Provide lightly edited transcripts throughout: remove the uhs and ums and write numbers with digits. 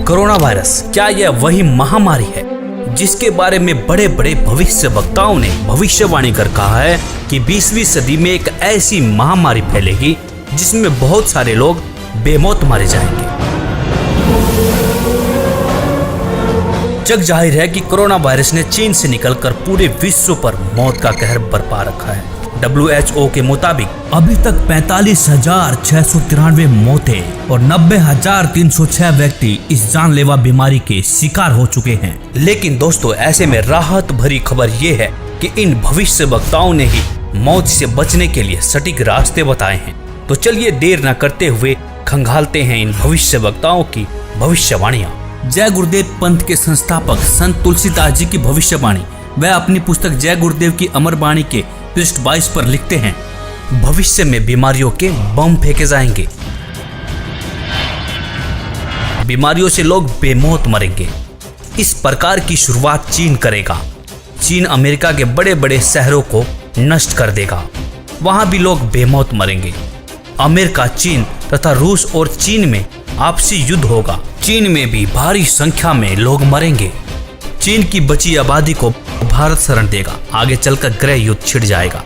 Corona virus क्या यह वही महामारी है जिसके बारे में बड़े बड़े भविष्य वक्ताओं ने भविष्यवाणी कर कहा है कि 20वीं सदी में एक ऐसी महामारी फैलेगी जिसमें बहुत सारे लोग बेमौत मारे जाएंगे। जग जाहिर है कि कोरोना वायरस ने चीन से निकलकर पूरे विश्व पर मौत का कहर बरपा रखा है। WHO के मुताबिक अभी तक 45,693 मौतें और 90,306 व्यक्ति इस जानलेवा बीमारी के शिकार हो चुके हैं। लेकिन दोस्तों, ऐसे में राहत भरी खबर ये है कि इन भविष्य वक्ताओं ने ही मौत से बचने के लिए सटीक रास्ते बताए हैं। तो चलिए देर न करते हुए खंगालते हैं इन भविष्य वक्ताओं की भविष्यवाणियां। जय गुरुदेव पंथ के संस्थापक संत तुलसीदास जी की भविष्यवाणी। वह अपनी पुस्तक जय गुरुदेव की अमर वाणी के पृष्ठ 22 पर लिखते हैं, भविष्य में बीमारियों के बम फेंके जाएंगे, बीमारियों से लोग बेमौत मरेंगे। इस प्रकार की शुरुआत चीन करेगा। चीन अमेरिका के बड़े बड़े शहरों को नष्ट कर देगा, वहां भी लोग बेमौत मरेंगे। अमेरिका, चीन तथा रूस और चीन में आपसी युद्ध होगा। चीन में भी भारी संख्या में लोग मरेंगे। चीन की बची आबादी को भारत शरण देगा। आगे चलकर गृह युद्ध छिड़ जाएगा,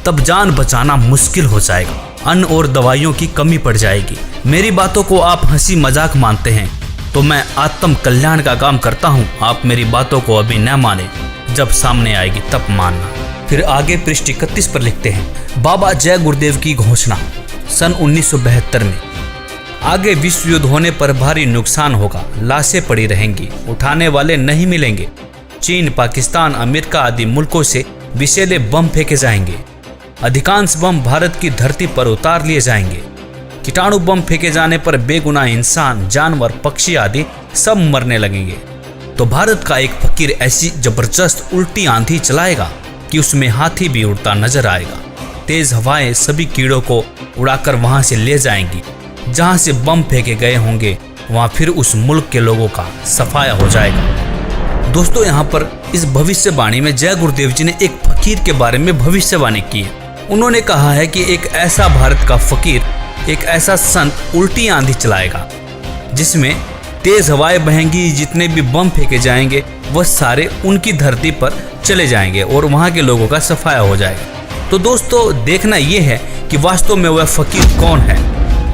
तब जान बचाना मुश्किल हो जाएगा। अन्न और दवाइयों की कमी पड़ जाएगी। मेरी बातों को आप हंसी मजाक मानते हैं तो मैं आत्म कल्याण का काम करता हूँ। आप मेरी बातों को अभी न माने, जब सामने आएगी तब मानना। फिर आगे पृष्ठ 31 पर लिखते हैं, बाबा जय गुरुदेव की घोषणा सन 1972 में। आगे विश्व युद्ध होने पर भारी नुकसान होगा, लाशें पड़ी रहेंगी, उठाने वाले नहीं मिलेंगे। चीन, पाकिस्तान, अमेरिका आदि मुल्कों से विषैले बम फेंके जाएंगे। अधिकांश बम भारत की धरती पर उतार लिए जाएंगे। कीटाणु बम फेंके जाने पर बेगुनाह इंसान, जानवर, पक्षी आदि सब मरने लगेंगे। तो भारत का एक फकीर ऐसी जबरदस्त उल्टी आंधी चलाएगा कि उसमें हाथी भी उड़ता नजर आएगा। तेज हवाएं सभी कीड़ों को उड़ाकर वहां से ले जाएंगी। जहां से बम फेंके गए होंगे वहां फिर उस मुल्क के लोगों का सफाया हो जाएगा। दोस्तों, यहाँ पर इस भविष्यवाणी में जय गुरुदेव जी ने एक फकीर के बारे में भविष्यवाणी की है। उन्होंने कहा है कि एक ऐसा भारत का फकीर, एक ऐसा संत उल्टी आंधी चलाएगा जिसमें तेज हवाएं बहेंगी। जितने भी बम फेंके जाएंगे वह सारे उनकी धरती पर चले जाएंगे और वहां के लोगों का सफाया हो जाएगा। तो दोस्तों, देखना यह है कि वास्तव में वह फकीर कौन है।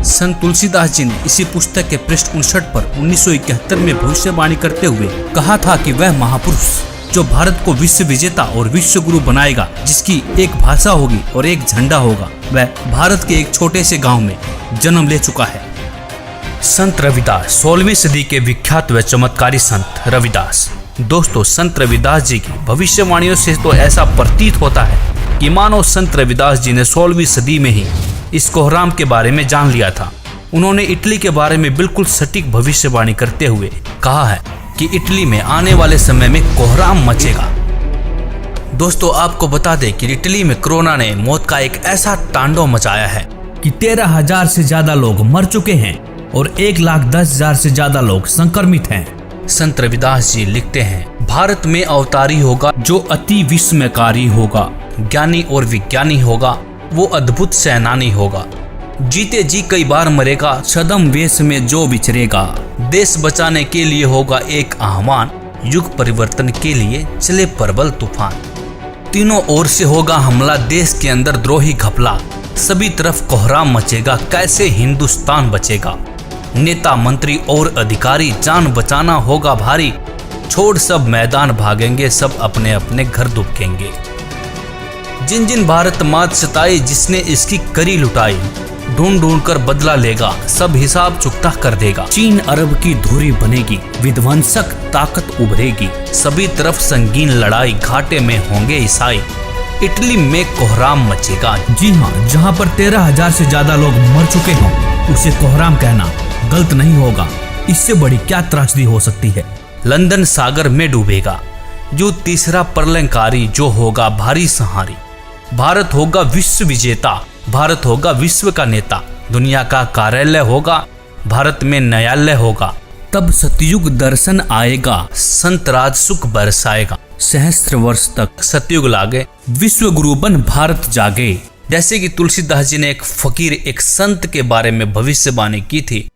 संत तुलसीदास जी ने इसी पुस्तक के पृष्ठ 59 पर 1971 में भविष्यवाणी करते हुए कहा था कि वह महापुरुष जो भारत को विश्व विजेता और विश्व गुरु बनाएगा, जिसकी एक भाषा होगी और एक झंडा होगा, वह भारत के एक छोटे से गांव में जन्म ले चुका है। संत रविदास, 16वीं सदी के विख्यात व चमत्कारी संत रविदास। दोस्तों, संत रविदास जी की भविष्यवाणियों से तो ऐसा प्रतीत होता है कि मानो संत रविदास जी ने 16वीं सदी में ही इस कोहराम के बारे में जान लिया था। उन्होंने इटली के बारे में बिल्कुल सटीक भविष्यवाणी करते हुए कहा है कि इटली में आने वाले समय में कोहराम मचेगा। दोस्तों, आपको बता दें कि इटली में कोरोना ने मौत का एक ऐसा तांडव मचाया है कि 13,000 से ज्यादा लोग मर चुके हैं और 1,10,000 से ज्यादा लोग संक्रमित हैं। संत रविदास जी लिखते हैं, भारत में अवतारी होगा जो अति विस्मयकारी होगा, ज्ञानी और विज्ञानी होगा, वो अद्भुत सेनानी होगा। जीते जी कई बार मरेगा, छद्म वेश में जो विचरेगा। देश बचाने के लिए होगा एक आह्वान, युग परिवर्तन के लिए चले प्रबल तूफान। तीनों ओर से होगा हमला, देश के अंदर द्रोही घपला। सभी तरफ कोहराम मचेगा, कैसे हिंदुस्तान बचेगा। नेता, मंत्री और अधिकारी, जान बचाना होगा भारी। छोड़ सब मैदान भागेंगे, सब अपने अपने घर दुबकेंगे। जिन जिन भारत मात सताई, जिसने इसकी करी लुटाई, ढूंढ ढूंढ कर बदला लेगा, सब हिसाब चुकता कर देगा। चीन अरब की धुरी बनेगी, विध्वंसक ताकत उभरेगी। सभी तरफ संगीन लड़ाई, घाटे में होंगे ईसाई। इटली में कोहराम मचेगा। जी हाँ, जहाँ पर 13,000 से ज्यादा लोग मर चुके हों, उसे कोहराम कहना गलत नहीं होगा। इससे बड़ी क्या त्रासदी हो सकती है। लंदन सागर में डूबेगा। जो तीसरा प्रलयंकारी, जो होगा भारी संहारी। भारत होगा विश्व विजेता, भारत होगा विश्व का नेता। दुनिया का कार्यालय होगा, भारत में न्यायालय होगा। तब सतयुग दर्शन आएगा, संत राज सुख बरसाएगा। सहस्त्र वर्ष तक सतयुग लागे, विश्व गुरु बन भारत जागे। जैसे कि तुलसीदास जी ने एक फकीर, एक संत के बारे में भविष्यवाणी की थी,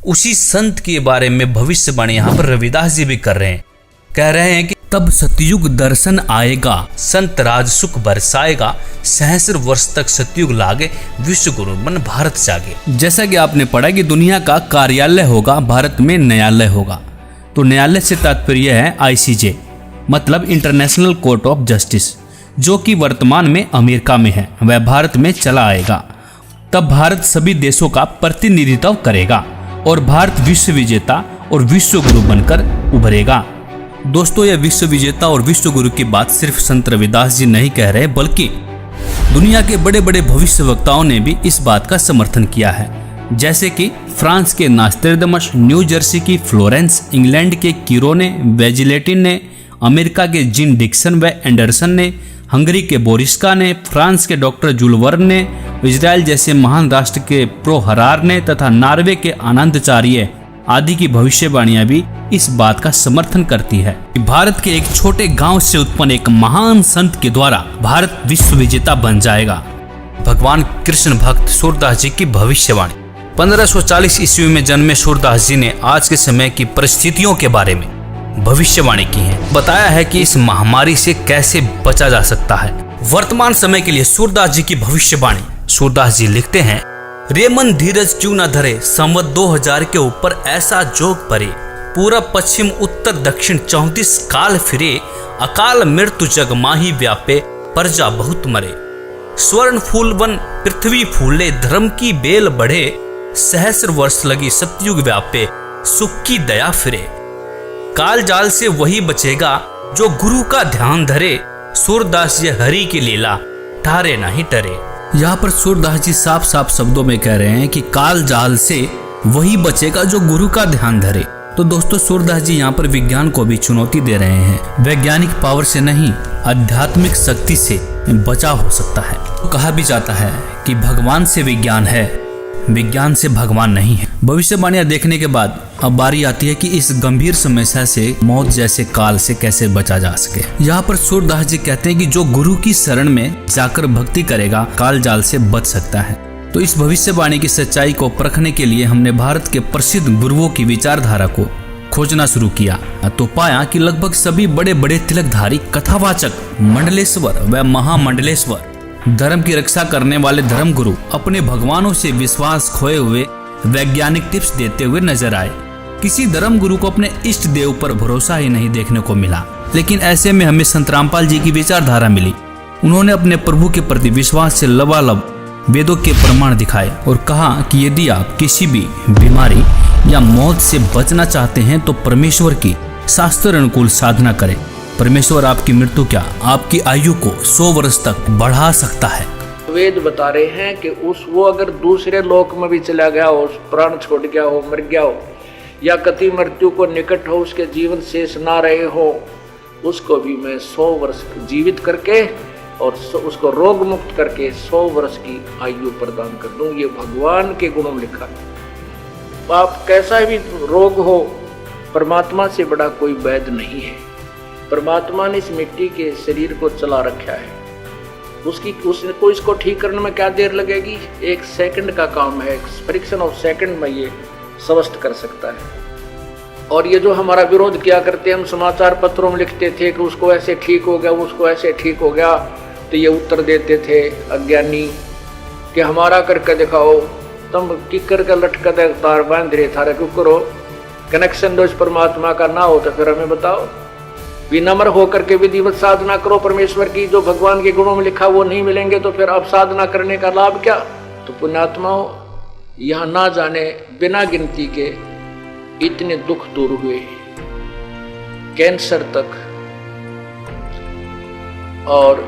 उसी संत के बारे में भविष्यवाणी यहाँ पर रविदास जी भी कर रहे हैं। कह रहे हैं कि तब सतयुग दर्शन आएगा, संत राज सुख बरसाएगा, सहस्र वर्ष तक सतयुग लागे, विश्व गुरु मन भारत जागे। जैसा कि आपने पढ़ा कि दुनिया का कार्यालय होगा, भारत में न्यायालय होगा। तो न्यायालय से तात्पर्य है ICJ, मतलब इंटरनेशनल कोर्ट ऑफ जस्टिस, जो कि वर्तमान में अमेरिका में है, वह भारत में चला आएगा। तब भारत सभी देशों का प्रतिनिधित्व करेगा और भारत विश्व विजेता और विश्व गुरु बनकर उभरेगा। दोस्तों, यह विश्व विजेता और विश्व गुरु की बात सिर्फ संत रविदास जी नहीं कह रहे, बल्कि दुनिया के बड़े बड़े भविष्य वक्ताओं ने भी इस बात का समर्थन किया है। जैसे कि फ्रांस के नास्ट्रेडमस, न्यू जर्सी की फ्लोरेंस, इंग्लैंड के कीरोने, वेजिलेटिन ने, अमेरिका के जिन डिक्सन व एंडरसन ने, हंगरी के बोरिस्का ने, फ्रांस के डॉक्टर जूल वर्न ने, इजराइल जैसे महान राष्ट्र के प्रो हरार ने तथा नॉर्वे के आनंदचार्य आदि की भविष्यवाणियां भी इस बात का समर्थन करती है कि भारत के एक छोटे गांव से उत्पन्न एक महान संत के द्वारा भारत विश्व विजेता बन जाएगा। भगवान कृष्ण भक्त सूरदास जी की भविष्यवाणी। 1540 ईस्वी में जन्मे सूरदास जी ने आज के समय की परिस्थितियों के बारे में भविष्यवाणी की है। बताया है कि इस महामारी से कैसे बचा जा सकता है। वर्तमान समय के लिए सूरदास जी की भविष्यवाणी। सूरदास जी लिखते हैं, रे मन धीरज क्यों न धरे, संवत 2000 के ऊपर ऐसा जोग परे, पूरब पश्चिम उत्तर दक्षिण 34 काल फिरे, अकाल मृत्यु जग माही व्यापे, प्रजा बहुत मरे। स्वर्ण फूल वन पृथ्वी फूले, धर्म की बेल बढ़े, सहस्र वर्ष लगी सतयुग व्यापे, सुख की दया फिरे। काल जाल से वही बचेगा जो गुरु का ध्यान धरे, सूरदास जी हरि की लीला ठारे नहीं टरे। यहाँ पर सूरदास जी साफ साफ शब्दों में कह रहे हैं कि काल जाल से वही बचेगा जो गुरु का ध्यान धरे। तो दोस्तों, सूरदास जी यहाँ पर विज्ञान को भी चुनौती दे रहे हैं। वैज्ञानिक पावर से नहीं, आध्यात्मिक शक्ति से बचाव हो सकता है। तो कहा भी जाता है कि भगवान से विज्ञान है, विज्ञान से भगवान नहीं है। भविष्यवाणियां देखने के बाद अब बारी आती है कि इस गंभीर समस्या से, मौत जैसे काल से कैसे बचा जा सके। यहाँ पर सूरदास जी कहते हैं कि जो गुरु की शरण में जाकर भक्ति करेगा, काल जाल से बच सकता है। तो इस भविष्यवाणी की सच्चाई को परखने के लिए हमने भारत के प्रसिद्ध गुरुओं की विचारधारा को खोजना शुरू किया तो पाया कि लगभग सभी बड़े बड़े तिलकधारी, कथावाचक, मंडलेश्वर व महामंडलेश्वर, धर्म की रक्षा करने वाले धर्म गुरु अपने भगवानों से विश्वास खोए हुए वैज्ञानिक टिप्स देते हुए नजर आए। किसी धर्म गुरु को अपने इष्ट देव पर भरोसा ही नहीं देखने को मिला। लेकिन ऐसे में हमें संत रामपाल जी की विचारधारा मिली। उन्होंने अपने प्रभु के प्रति विश्वास से लबालब वेदों के प्रमाण दिखाए और कहा कि यदि आप किसी भी बीमारी या मौत से बचना चाहते हैं तो परमेश्वर की शास्त्र अनुकूल साधना करें। परमेश्वर आपकी मृत्यु क्या, आपकी आयु को 100 वर्ष तक बढ़ा सकता है। वेद बता रहे हैं कि वो अगर दूसरे लोक में भी चला गया हो, प्राण छोड़ गया हो, मर गया हो, या कति मृत्यु को निकट हो, उसके जीवन शेष ना रहे हो, उसको भी मैं 100 वर्ष जीवित करके और उसको रोग मुक्त करके 100 वर्ष की आयु प्रदान कर दूं। ये भगवान के गुणों में लिखा है। पाप कैसा भी रोग हो, परमात्मा से बड़ा कोई वैद्य नहीं है। परमात्मा ने इस मिट्टी के शरीर को चला रखा है। उसको इसको ठीक करने में क्या देर लगेगी? 1 सेकंड का काम है। फ्रिक्शन ऑफ सेकंड में ये स्वस्थ कर सकता है। और ये जो हमारा विरोध किया करते हैं, हम समाचार पत्रों में लिखते थे कि उसको ऐसे ठीक हो गया, उसको ऐसे ठीक हो गया, तो ये उत्तर देते थे अज्ञानी कि हमारा करके दिखाओ, तुम किकर का लटका तार बांध रहे थारा क्यों करो, कनेक्शन दो इस परमात्मा का ना हो तो फिर हमें बताओ। विनम्र होकर के विधिवत साधना करो परमेश्वर की, जो भगवान के गुणों में लिखा वो नहीं मिलेंगे तो फिर अब साधना करने का लाभ क्या? तो पुण्यात्माओं, यहाँ ना जाने बिना गिनती के इतने दुख दूर हुए, कैंसर तक और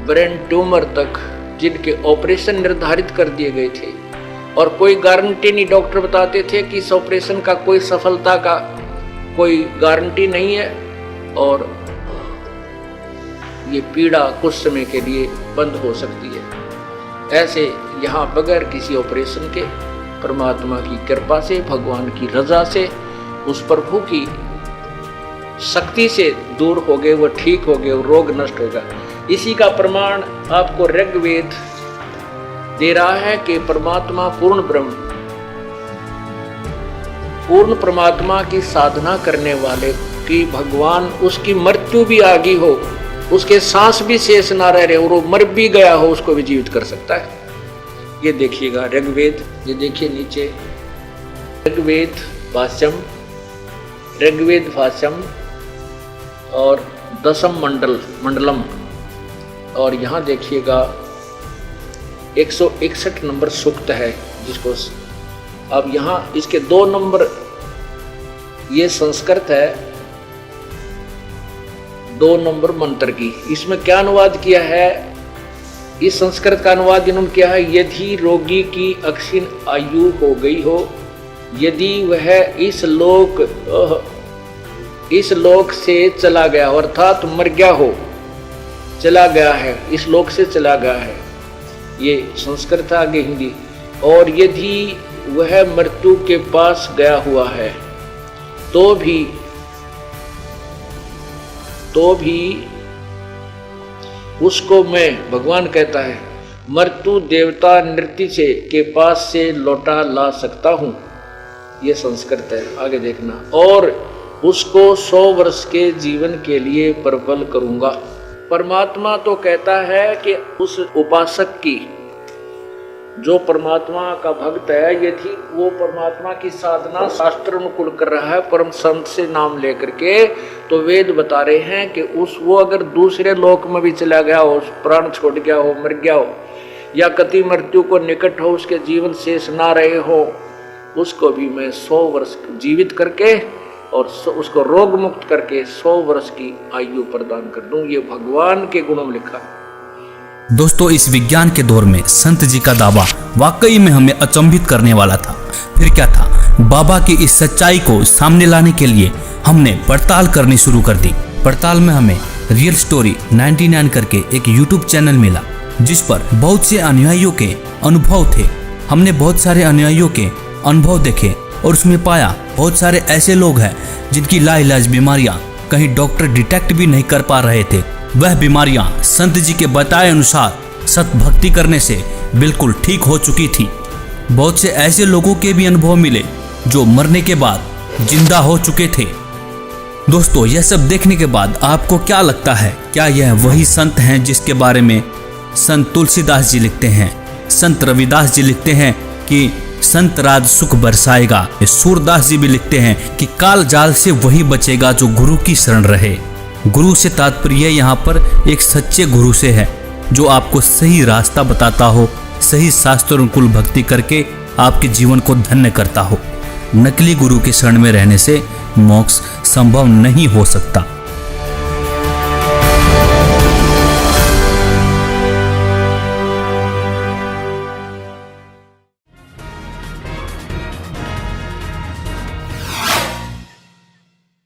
ब्रेन ट्यूमर तक, जिनके ऑपरेशन निर्धारित कर दिए गए थे और कोई गारंटी नहीं। डॉक्टर बताते थे कि इस ऑपरेशन का कोई सफलता का कोई गारंटी नहीं है और ये पीड़ा कुछ समय के लिए बंद हो सकती है। ऐसे यहाँ बगैर किसी ऑपरेशन के, परमात्मा की कृपा से, भगवान की रजा से, उस प्रभु की शक्ति से दूर हो गए, वो ठीक हो गए, वो रोग नष्ट होगा। इसी का प्रमाण आपको ऋग्वेद दे रहा है कि परमात्मा पूर्ण ब्रह्म पूर्ण परमात्मा की साधना करने वाले की भगवान उसकी मृत्यु भी आ गई हो, उसके सांस भी शेष ना रहे और वो मर भी गया हो, उसको भी जीवित कर सकता है। ये देखिएगा ऋग्वेद, ये देखिए नीचे ऋग्वेद भाष्यम और दशम मंडलम, और यहाँ देखिएगा 161 नंबर सूक्त है, जिसको अब यहाँ इसके 2 नंबर, ये संस्कृत है, 2 नंबर मंत्र की। इसमें क्या अनुवाद किया है, इस संस्कृत का अनुवाद इन्होंने किया है, यदि रोगी की अक्षीण आयु हो गई हो, यदि वह इस लोक से चला गया हो, अर्थात मर गया हो, चला गया है, इस लोक से चला गया है, ये संस्कृत आगे हिंदी। और यदि वह मृत्यु के पास गया हुआ है तो भी उसको मैं, भगवान कहता है, मृत्यु देवता नृत्य से के पास से लौटा ला सकता हूं। ये संस्कृत है, आगे देखना। और उसको 100 वर्ष के जीवन के लिए प्रबल करूंगा। परमात्मा तो कहता है कि उस उपासक की, जो परमात्मा का भक्त है, यदि वो परमात्मा की साधना शास्त्र अनुकूल कर रहा है, परम संत से नाम लेकर के, तो वेद बता रहे हैं कि वो अगर दूसरे लोक में भी चला गया हो, प्राण छोड़ गया हो, मर गया हो, या कति मृत्यु को निकट हो, उसके जीवन शेष ना रहे हो, उसको भी मैं 100 वर्ष जीवित करके और उसको रोग मुक्त करके 100 वर्ष की आयु प्रदान कर दूं। ये भगवान के गुणों में लिखा है। दोस्तों, इस विज्ञान के दौर में संत जी का दावा वाकई में हमें अचंभित करने वाला था। फिर क्या था, बाबा की इस सच्चाई को सामने लाने के लिए हमने पड़ताल करनी शुरू कर दी। पड़ताल में हमें रियल स्टोरी 99 करके एक यूट्यूब चैनल मिला, जिस पर बहुत से अनुयायियों के अनुभव थे। हमने बहुत सारे अनुयायियों के अनुभव देखे और उसमें पाया बहुत सारे ऐसे लोग हैं जिनकी लाइलाज बीमारियां कहीं डॉक्टर डिटेक्ट भी नहीं कर पा रहे थे। वह बीमारियां संत जी के बताए अनुसार सत भक्ति करने से बिल्कुल ठीक हो चुकी थी। बहुत से ऐसे लोगों के भी अनुभव मिले जो मरने के बाद जिंदा हो चुके थे। दोस्तों, यह सब देखने के बाद आपको क्या लगता है, क्या यह वही संत हैं जिसके बारे में संत तुलसीदास जी लिखते हैं, संत रविदास जी लिखते हैं कि संत राज सुख बरसाएगा? सूरदास जी भी लिखते हैं कि काल जाल से वही बचेगा जो गुरु की शरण रहे। गुरु से तात्पर्य यहाँ पर एक सच्चे गुरु से है, जो आपको सही रास्ता बताता हो, सही शास्त्र अनुकूल भक्ति करके आपके जीवन को धन्य करता हो। नकली गुरु के शरण में रहने से मोक्ष संभव नहीं हो सकता।